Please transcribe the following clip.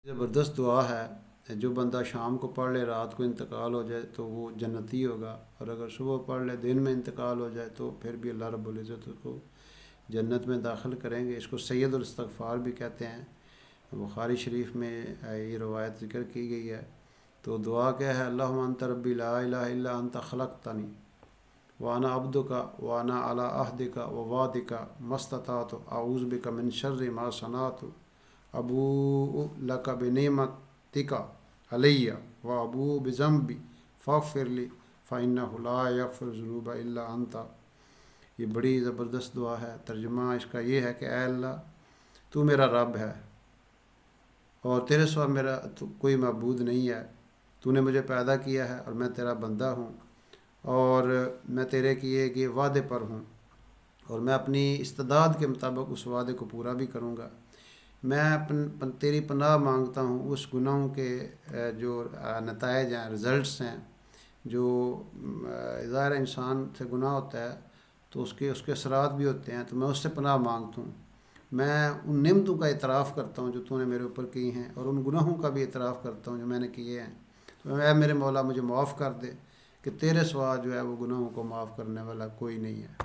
زبردست دعا ہے، جو بندہ شام کو پڑھ لے رات کو انتقال ہو جائے تو وہ جنتی ہوگا، اور اگر صبح پڑھ لے دن میں انتقال ہو جائے تو پھر بھی اللہ رب العزت اس کو جنت میں داخل کریں گے۔ اس کو سید الاستغفار بھی کہتے ہیں، بخاری شریف میں یہ روایت ذکر کی گئی ہے۔ تو دعا کیا ہے؟ اللہم انت ربی لا الہ الا انت خلقتنی وانا عبدک وانا علی عہدک ووعدک ما استطعت اعوذ بک من شر ما صنعت ابوء لک بنعمتک علی وابوء بذنبی فاغفر لی فانہ لا یغفر الذنوب الا انت۔ یہ بڑی زبردست دعا ہے۔ ترجمہ اس کا یہ ہے کہ اے اللہ، تو میرا رب ہے اور تیرے سوا میرا کوئی معبود نہیں ہے۔ تو نے مجھے پیدا کیا ہے اور میں تیرا بندہ ہوں، اور میں تیرے کیے گئے وعدے پر ہوں، اور میں اپنی استعداد کے مطابق اس وعدے کو پورا بھی کروں گا۔ میں تیری پناہ مانگتا ہوں اس گناہوں کے جو نتائج ہیں، رزلٹس ہیں، جو ظاہر انسان سے گناہ ہوتا ہے تو اس کے اثرات بھی ہوتے ہیں، تو میں اس سے پناہ مانگتا ہوں۔ میں ان نعمتوں کا اعتراف کرتا ہوں جو تو نے میرے اوپر کی ہیں، اور ان گناہوں کا بھی اعتراف کرتا ہوں جو میں نے کیے ہیں۔ تو اے میرے مولا، مجھے معاف کر دے کہ تیرے سوا جو ہے وہ گناہوں کو معاف کرنے والا کوئی نہیں ہے۔